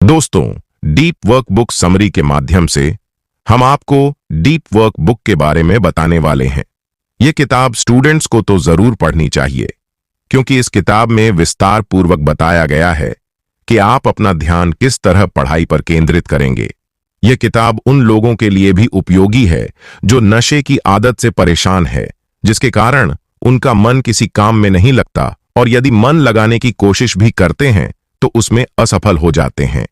दोस्तों, deep work book summary के माध्यम से हम आपको डीप वर्क बुक के बारे में बताने वाले हैं। यह किताब स्टूडेंट्स को तो जरूर पढ़नी चाहिए, क्योंकि इस किताब में विस्तार पूर्वक बताया गया है कि आप अपना ध्यान किस तरह पढ़ाई पर केंद्रित करेंगे। यह किताब उन लोगों के लिए भी उपयोगी है जो नशे की आदत से परेशान है, जिसके कारण उनका मन किसी काम में नहीं लगता और यदि मन लगाने की कोशिश भी करते हैं तो उसमें असफल हो जाते हैं।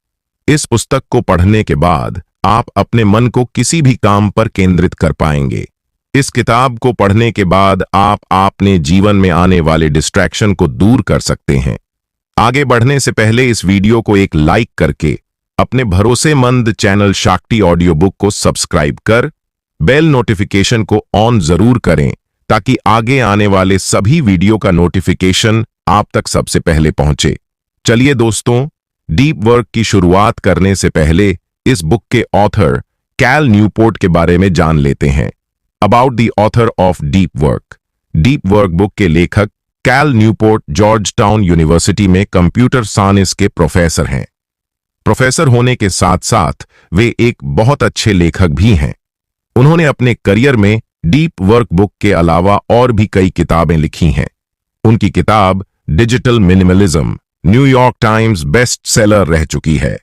इस पुस्तक को पढ़ने के बाद आप अपने मन को किसी भी काम पर केंद्रित कर पाएंगे। इस किताब को पढ़ने के बाद आप अपने जीवन में आने वाले डिस्ट्रैक्शन को दूर कर सकते हैं। आगे बढ़ने से पहले इस वीडियो को एक लाइक करके अपने भरोसेमंद चैनल शक्ति ऑडियो बुक को सब्सक्राइब कर बेल नोटिफिकेशन को ऑन जरूर करें, ताकि आगे आने वाले सभी वीडियो का नोटिफिकेशन आप तक सबसे पहले पहुंचे। चलिए दोस्तों, डीप वर्क की शुरुआत करने से पहले इस बुक के ऑथर कैल न्यूपोर्ट के बारे में जान लेते हैं। About the author of deep work. Deep work book के लेखक Cal Newport Georgetown university में कंप्यूटर साइंस के प्रोफेसर हैं। प्रोफेसर होने के साथ साथ वे एक बहुत अच्छे लेखक भी हैं। उन्होंने अपने करियर में डीप वर्क बुक के अलावा और भी कई किताबें लिखी हैं। उनकी किताब digital minimalism New York times best seller रह चुकी है।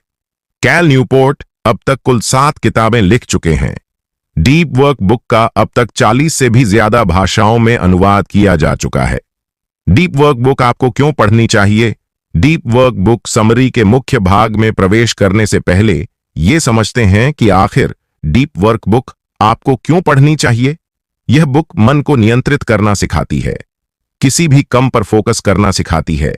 कैल न्यूपोर्ट अब तक कुल 7 किताबें लिख चुके हैं। डीप वर्क बुक का अब तक 40 से भी ज्यादा भाषाओं में अनुवाद किया जा चुका है। डीप वर्क बुक आपको क्यों पढ़नी चाहिए? डीप वर्क बुक समरी के मुख्य भाग में प्रवेश करने से पहले यह समझते हैं कि आखिर डीप वर्क बुक आपको क्यों पढ़नी चाहिए। यह बुक मन को नियंत्रित करना सिखाती है, किसी भी कम पर फोकस करना सिखाती है।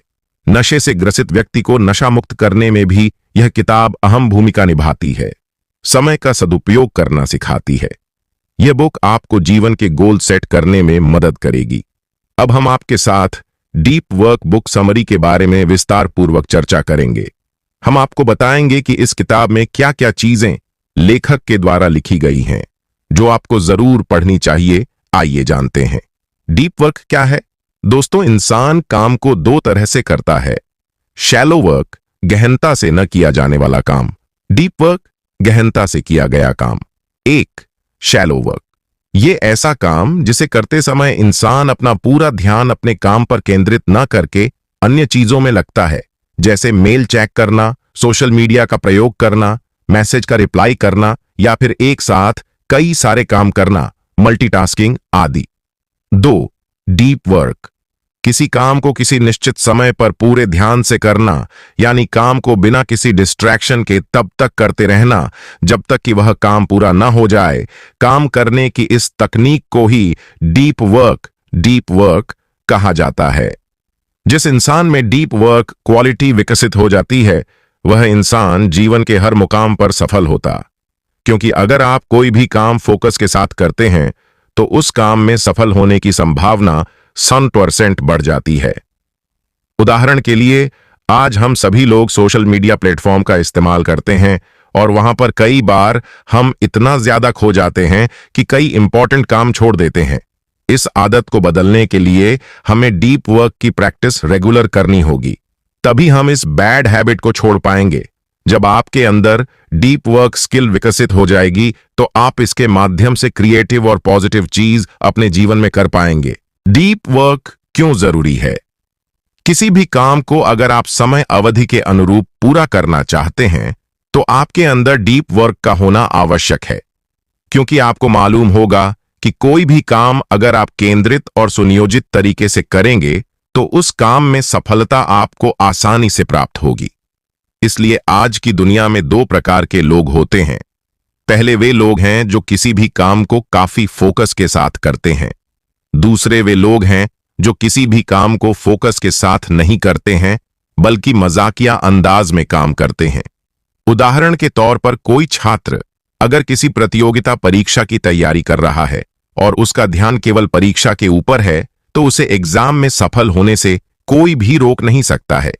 नशे से ग्रसित व्यक्ति को नशा मुक्त करने में भी यह किताब अहम भूमिका निभाती है। समय का सदुपयोग करना सिखाती है। यह बुक आपको जीवन के गोल सेट करने में मदद करेगी। अब हम आपके साथ डीप वर्क बुक समरी के बारे में विस्तार पूर्वक चर्चा करेंगे। हम आपको बताएंगे कि इस किताब में क्या क्या चीजें लेखक के द्वारा लिखी गई हैं जो आपको जरूर पढ़नी चाहिए। आइए जानते हैं डीप वर्क क्या है। दोस्तों, इंसान काम को 2 तरह से करता है। शैलो वर्क, गहनता से न किया जाने वाला काम। डीप वर्क, गहनता से किया गया काम। एक शैलो वर्क, ये ऐसा काम जिसे करते समय इंसान अपना पूरा ध्यान अपने काम पर केंद्रित न करके अन्य चीजों में लगता है, जैसे मेल चेक करना, सोशल मीडिया का प्रयोग करना, मैसेज का रिप्लाई करना या फिर एक साथ कई सारे काम करना, मल्टीटास्किंग आदि। 2 डीप वर्क, किसी काम को किसी निश्चित समय पर पूरे ध्यान से करना, यानी काम को बिना किसी डिस्ट्रैक्शन के तब तक करते रहना जब तक कि वह काम पूरा न हो जाए। काम करने की इस तकनीक को ही डीप वर्क कहा जाता है। जिस इंसान में डीप वर्क क्वालिटी विकसित हो जाती है, वह इंसान जीवन के हर मुकाम पर सफल होता। क्योंकि अगर आप कोई भी काम फोकस के साथ करते हैं तो उस काम में सफल होने की संभावना 100% बढ़ जाती है। उदाहरण के लिए, आज हम सभी लोग सोशल मीडिया प्लेटफॉर्म का इस्तेमाल करते हैं और वहां पर कई बार हम इतना ज्यादा खो जाते हैं कि कई इंपॉर्टेंट काम छोड़ देते हैं। इस आदत को बदलने के लिए हमें डीप वर्क की प्रैक्टिस रेगुलर करनी होगी, तभी हम इस बैड हैबिट को छोड़ पाएंगे। जब आपके अंदर डीप वर्क स्किल विकसित हो जाएगी तो आप इसके माध्यम से क्रिएटिव और पॉजिटिव चीज अपने जीवन में कर पाएंगे। डीप वर्क क्यों जरूरी है? किसी भी काम को अगर आप समय अवधि के अनुरूप पूरा करना चाहते हैं तो आपके अंदर डीप वर्क का होना आवश्यक है, क्योंकि आपको मालूम होगा कि कोई भी काम अगर आप केंद्रित और सुनियोजित तरीके से करेंगे तो उस काम में सफलता आपको आसानी से प्राप्त होगी। इसलिए आज की दुनिया में 2 प्रकार के लोग होते हैं। पहले वे लोग हैं जो किसी भी काम को काफी फोकस के साथ करते हैं। दूसरे वे लोग हैं जो किसी भी काम को फोकस के साथ नहीं करते हैं, बल्कि मजाकिया अंदाज में काम करते हैं। उदाहरण के तौर पर, कोई छात्र अगर किसी प्रतियोगिता परीक्षा की तैयारी कर रहा है और उसका ध्यान केवल परीक्षा के ऊपर है, तो उसे एग्जाम में सफल होने से कोई भी रोक नहीं सकता है।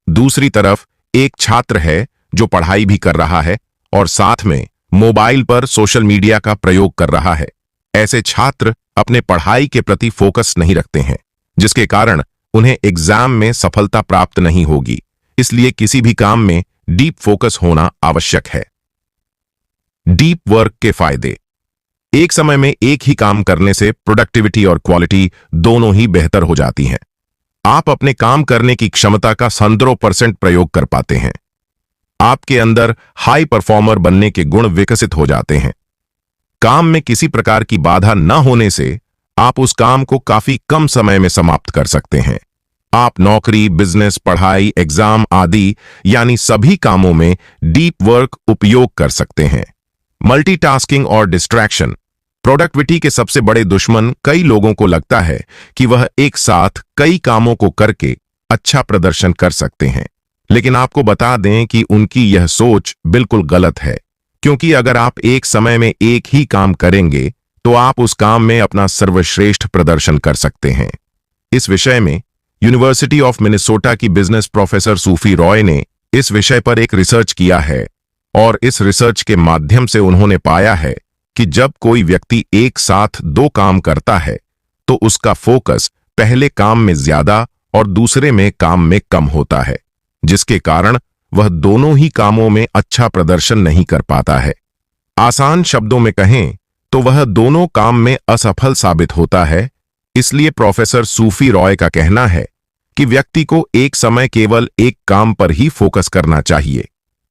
दूसरी तरफ एक छात्र है जो पढ़ाई भी कर रहा है और साथ में मोबाइल पर सोशल मीडिया का प्रयोग कर रहा है। ऐसे छात्र अपने पढ़ाई के प्रति फोकस नहीं रखते हैं, जिसके कारण उन्हें एग्जाम में सफलता प्राप्त नहीं होगी। इसलिए किसी भी काम में डीप फोकस होना आवश्यक है। डीप वर्क के फायदे। एक समय में एक ही काम करने से प्रोडक्टिविटी और क्वालिटी दोनों ही बेहतर हो जाती हैं। आप अपने काम करने की क्षमता का 100% प्रयोग कर पाते हैं। आपके अंदर हाई परफॉर्मर बनने के गुण विकसित हो जाते हैं। काम में किसी प्रकार की बाधा न होने से आप उस काम को काफी कम समय में समाप्त कर सकते हैं। आप नौकरी, बिजनेस, पढ़ाई, एग्जाम आदि यानी सभी कामों में डीप वर्क उपयोग कर सकते हैं। मल्टीटास्किंग और डिस्ट्रैक्शन। प्रोडक्टिविटी के सबसे बड़े दुश्मन कई लोगों को लगता है कि वह एक साथ कई कामों को करके अच्छा प्रदर्शन कर सकते हैं, लेकिन आपको बता दें कि उनकी यह सोच बिल्कुल गलत है, क्योंकि अगर आप एक समय में एक ही काम करेंगे तो आप उस काम में अपना सर्वश्रेष्ठ प्रदर्शन कर सकते हैं। इस विषय में यूनिवर्सिटी ऑफ मिनेसोटा की बिजनेस प्रोफेसर सूफी रॉय ने इस विषय पर एक रिसर्च किया है और इस रिसर्च के माध्यम से उन्होंने पाया है कि जब कोई व्यक्ति एक साथ दो काम करता है तो उसका फोकस पहले काम में ज्यादा और दूसरे में काम में कम होता है, जिसके कारण वह दोनों ही कामों में अच्छा प्रदर्शन नहीं कर पाता है। आसान शब्दों में कहें तो वह दोनों काम में असफल साबित होता है। इसलिए प्रोफेसर सूफी रॉय का कहना है कि व्यक्ति को एक समय केवल एक काम पर ही फोकस करना चाहिए।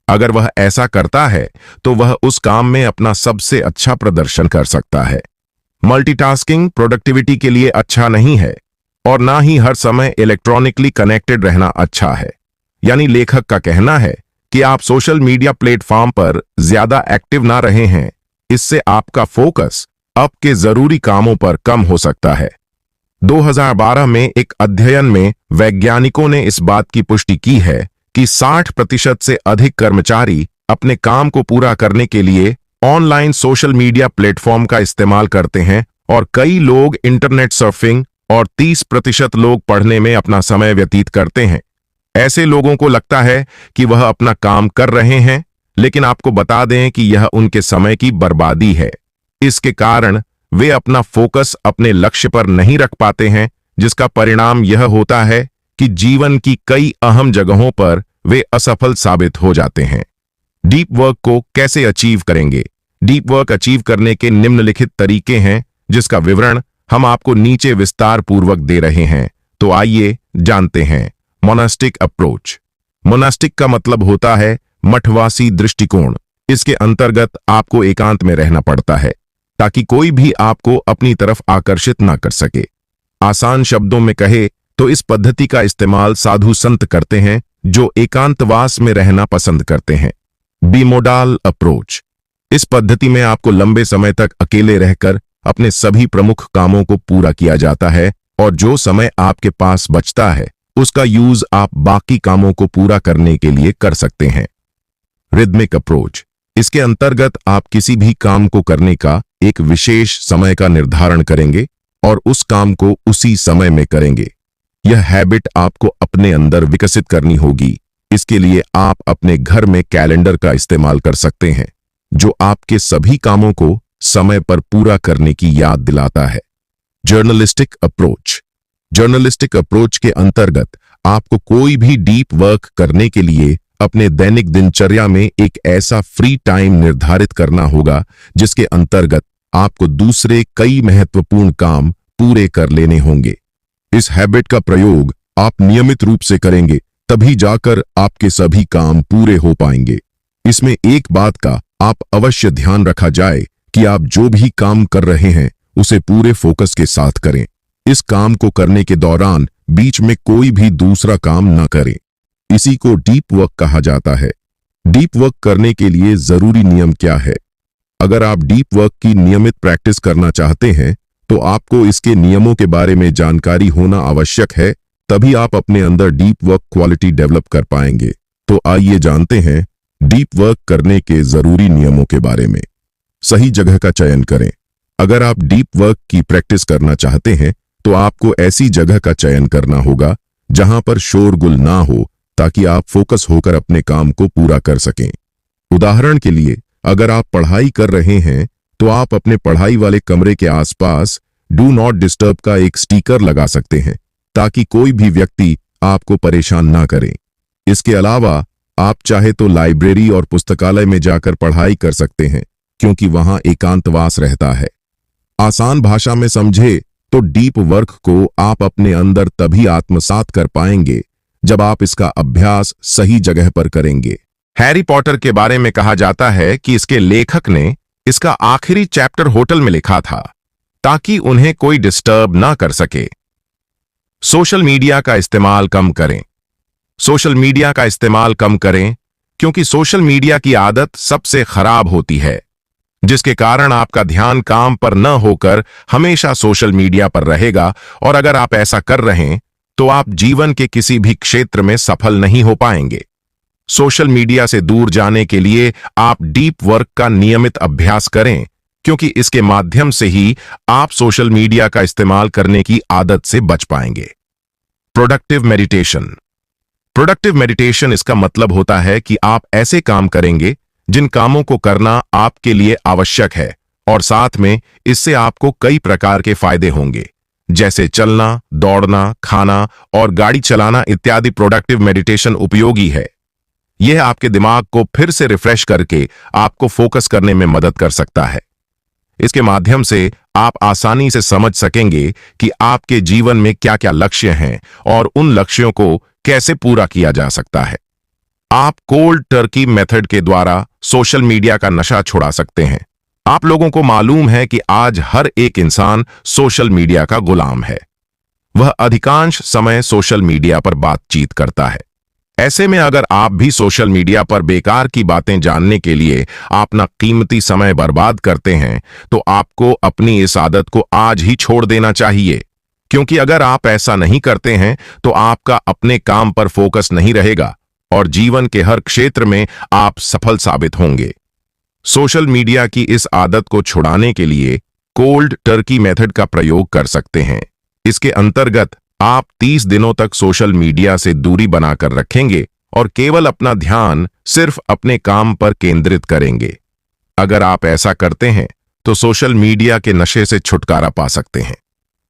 अगर वह ऐसा करता है तो वह उस काम में अपना सबसे अच्छा प्रदर्शन कर सकता है। मल्टीटास्किंग प्रोडक्टिविटी के लिए अच्छा नहीं है और ना ही हर समय इलेक्ट्रॉनिकली कनेक्टेड रहना अच्छा है। यानी लेखक का कहना है कि आप सोशल मीडिया प्लेटफॉर्म पर ज्यादा एक्टिव ना रहे हैं, इससे आपका फोकस आपके जरूरी कामों पर कम हो सकता है। 2012 में एक अध्ययन में वैज्ञानिकों ने इस बात की पुष्टि की है कि 60% से अधिक कर्मचारी अपने काम को पूरा करने के लिए ऑनलाइन सोशल मीडिया प्लेटफॉर्म का इस्तेमाल करते हैं और कई लोग इंटरनेट सर्फिंग और 30% लोग पढ़ने में अपना समय व्यतीत करते हैं। ऐसे लोगों को लगता है कि वह अपना काम कर रहे हैं, लेकिन आपको बता दें कि यह उनके समय की बर्बादी है। इसके कारण वे अपना फोकस अपने लक्ष्य पर नहीं रख पाते हैं, जिसका परिणाम यह होता है कि जीवन की कई अहम जगहों पर वे असफल साबित हो जाते हैं। डीप वर्क को कैसे अचीव करेंगे? डीप वर्क अचीव करने के निम्नलिखित तरीके हैं, जिसका विवरण हम आपको नीचे विस्तार पूर्वक दे रहे हैं। तो आइए जानते हैं। Monastic approach. मोनास्टिक का मतलब होता है मठवासी दृष्टिकोण। इसके अंतर्गत आपको एकांत में रहना पड़ता है ताकि कोई भी आपको अपनी तरफ आकर्षित ना कर सके। आसान शब्दों में कहे तो इस पद्धति का इस्तेमाल साधु संत करते हैं जो एकांतवास में रहना पसंद करते हैं। बीमोडाल अप्रोच। इस पद्धति में आपको लंबे समय तक अकेले रहकर अपने सभी प्रमुख कामों को पूरा किया जाता है और जो समय आपके पास बचता है उसका यूज आप बाकी कामों को पूरा करने के लिए कर सकते हैं। Rhythmic approach. इसके अंतर्गत आप किसी भी काम को करने का एक विशेष समय का निर्धारण करेंगे और उस काम को उसी समय में करेंगे। यह हैबिट आपको अपने अंदर विकसित करनी होगी। इसके लिए आप अपने घर में कैलेंडर का इस्तेमाल कर सकते हैं जो आपके सभी कामों को समय पर पूरा करने की याद दिलाता है। Journalistic approach. जर्नलिस्टिक अप्रोच के अंतर्गत आपको कोई भी डीप वर्क करने के लिए अपने दैनिक दिनचर्या में एक ऐसा फ्री टाइम निर्धारित करना होगा जिसके अंतर्गत आपको दूसरे कई महत्वपूर्ण काम पूरे कर लेने होंगे। इस हैबिट का प्रयोग आप नियमित रूप से करेंगे तभी जाकर आपके सभी काम पूरे हो पाएंगे। इसमें एक बात का आप अवश्य ध्यान रखा जाए कि आप जो भी काम कर रहे हैं उसे पूरे फोकस के साथ करें। इस काम को करने के दौरान बीच में कोई भी दूसरा काम न करें। इसी को डीप वर्क कहा जाता है। डीप वर्क करने के लिए जरूरी नियम क्या है? अगर आप डीप वर्क की नियमित प्रैक्टिस करना चाहते हैं तो आपको इसके नियमों के बारे में जानकारी होना आवश्यक है, तभी आप अपने अंदर डीप वर्क क्वालिटी डेवलप कर पाएंगे। तो आइए जानते हैं डीप वर्क करने के जरूरी नियमों के बारे में। सही जगह का चयन करें। अगर आप डीप वर्क की प्रैक्टिस करना चाहते हैं तो आपको ऐसी जगह का चयन करना होगा जहां पर शोरगुल ना हो ताकि आप फोकस होकर अपने काम को पूरा कर सकें। उदाहरण के लिए, अगर आप पढ़ाई कर रहे हैं तो आप अपने पढ़ाई वाले कमरे के आसपास डू नॉट डिस्टर्ब का एक स्टिकर लगा सकते हैं ताकि कोई भी व्यक्ति आपको परेशान ना करे। इसके अलावा आप चाहे तो लाइब्रेरी और पुस्तकालय में जाकर पढ़ाई कर सकते हैं, क्योंकि वहां एकांतवास रहता है। आसान भाषा में समझे तो डीप वर्क को आप अपने अंदर तभी आत्मसात कर पाएंगे जब आप इसका अभ्यास सही जगह पर करेंगे। हैरी पॉटर के बारे में कहा जाता है कि इसके लेखक ने इसका आखिरी चैप्टर होटल में लिखा था ताकि उन्हें कोई डिस्टर्ब ना कर सके। सोशल मीडिया का इस्तेमाल कम करें। सोशल मीडिया का इस्तेमाल कम करें क्योंकि सोशल मीडिया की आदत सबसे खराब होती है, जिसके कारण आपका ध्यान काम पर न होकर हमेशा सोशल मीडिया पर रहेगा। और अगर आप ऐसा कर रहे हैं तो आप जीवन के किसी भी क्षेत्र में सफल नहीं हो पाएंगे। सोशल मीडिया से दूर जाने के लिए आप डीप वर्क का नियमित अभ्यास करें, क्योंकि इसके माध्यम से ही आप सोशल मीडिया का इस्तेमाल करने की आदत से बच पाएंगे। Productive meditation. प्रोडक्टिव मेडिटेशन इसका मतलब होता है कि आप ऐसे काम करेंगे जिन कामों को करना आपके लिए आवश्यक है, और साथ में इससे आपको कई प्रकार के फायदे होंगे, जैसे चलना, दौड़ना, खाना और गाड़ी चलाना इत्यादि। प्रोडक्टिव मेडिटेशन उपयोगी है। यह आपके दिमाग को फिर से रिफ्रेश करके आपको फोकस करने में मदद कर सकता है। इसके माध्यम से आप आसानी से समझ सकेंगे कि आपके जीवन में क्या क्या लक्ष्य हैं और उन लक्ष्यों को कैसे पूरा किया जा सकता है। आप कोल्ड टर्की मेथड के द्वारा सोशल मीडिया का नशा छुड़ा सकते हैं। आप लोगों को मालूम है कि आज हर एक इंसान सोशल मीडिया का गुलाम है। वह अधिकांश समय सोशल मीडिया पर बातचीत करता है। ऐसे में अगर आप भी सोशल मीडिया पर बेकार की बातें जानने के लिए अपना कीमती समय बर्बाद करते हैं, तो आपको अपनी इस आदत को आज ही छोड़ देना चाहिए, क्योंकि अगर आप ऐसा नहीं करते हैं तो आपका अपने काम पर फोकस नहीं रहेगा और जीवन के हर क्षेत्र में आप सफल साबित होंगे। सोशल मीडिया की इस आदत को छुड़ाने के लिए कोल्ड टर्की मेथड का प्रयोग कर सकते हैं। इसके अंतर्गत आप 30 दिनों तक सोशल मीडिया से दूरी बनाकर रखेंगे और केवल अपना ध्यान सिर्फ अपने काम पर केंद्रित करेंगे। अगर आप ऐसा करते हैं तो सोशल मीडिया के नशे से छुटकारा पा सकते हैं।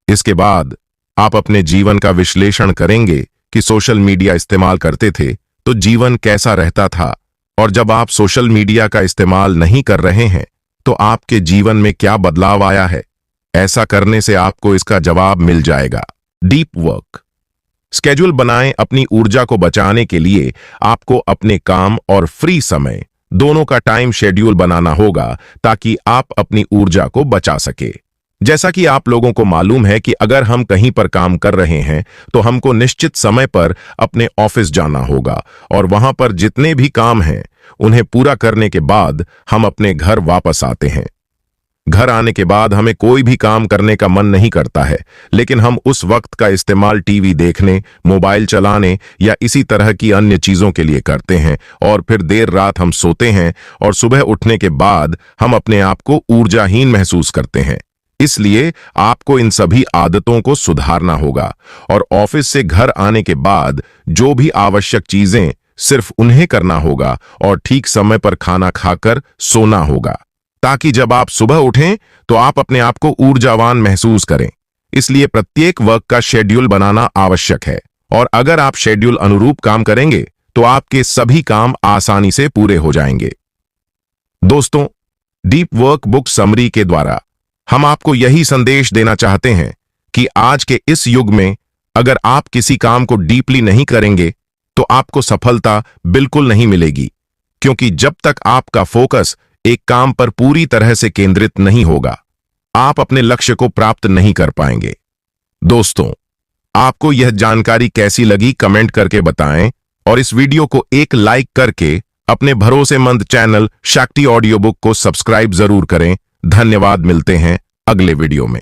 इसके बाद आप अपने जीवन का विश्लेषण करेंगे कि सोशल मीडिया इस्तेमाल करते थे तो जीवन कैसा रहता था, और जब आप सोशल मीडिया का इस्तेमाल नहीं कर रहे हैं तो आपके जीवन में क्या बदलाव आया है। ऐसा करने से आपको इसका जवाब मिल जाएगा। Deep work. स्केड्यूल बनाएं। अपनी ऊर्जा को बचाने के लिए आपको अपने काम और फ्री समय दोनों का टाइम शेड्यूल बनाना होगा ताकि आप अपनी ऊर्जा को बचा सके। जैसा कि आप लोगों को मालूम है कि अगर हम कहीं पर काम कर रहे हैं तो हमको निश्चित समय पर अपने ऑफिस जाना होगा, और वहां पर जितने भी काम हैं उन्हें पूरा करने के बाद हम अपने घर वापस आते हैं। घर आने के बाद हमें कोई भी काम करने का मन नहीं करता है, लेकिन हम उस वक्त का इस्तेमाल टीवी देखने, मोबाइल चलाने या इसी तरह की अन्य चीजों के लिए करते हैं, और फिर देर रात हम सोते हैं और सुबह उठने के बाद हम अपने आप को ऊर्जाहीन महसूस करते हैं। इसलिए आपको इन सभी आदतों को सुधारना होगा, और ऑफिस से घर आने के बाद जो भी आवश्यक चीजें सिर्फ उन्हें करना होगा, और ठीक समय पर खाना खाकर सोना होगा, ताकि जब आप सुबह उठें तो आप अपने आप को ऊर्जावान महसूस करें। इसलिए प्रत्येक वर्क का शेड्यूल बनाना आवश्यक है, और अगर आप शेड्यूल अनुरूप काम करेंगे तो आपके सभी काम आसानी से पूरे हो जाएंगे। दोस्तों, डीप वर्क बुक समरी के द्वारा हम आपको यही संदेश देना चाहते हैं कि आज के इस युग में अगर आप किसी काम को डीपली नहीं करेंगे तो आपको सफलता बिल्कुल नहीं मिलेगी, क्योंकि जब तक आपका फोकस एक काम पर पूरी तरह से केंद्रित नहीं होगा, आप अपने लक्ष्य को प्राप्त नहीं कर पाएंगे। दोस्तों, आपको यह जानकारी कैसी लगी कमेंट करके बताएं, और इस वीडियो को एक लाइक करके अपने भरोसेमंद चैनल शक्ति ऑडियो बुक को सब्सक्राइब जरूर करें। धन्यवाद। मिलते हैं अगले वीडियो में।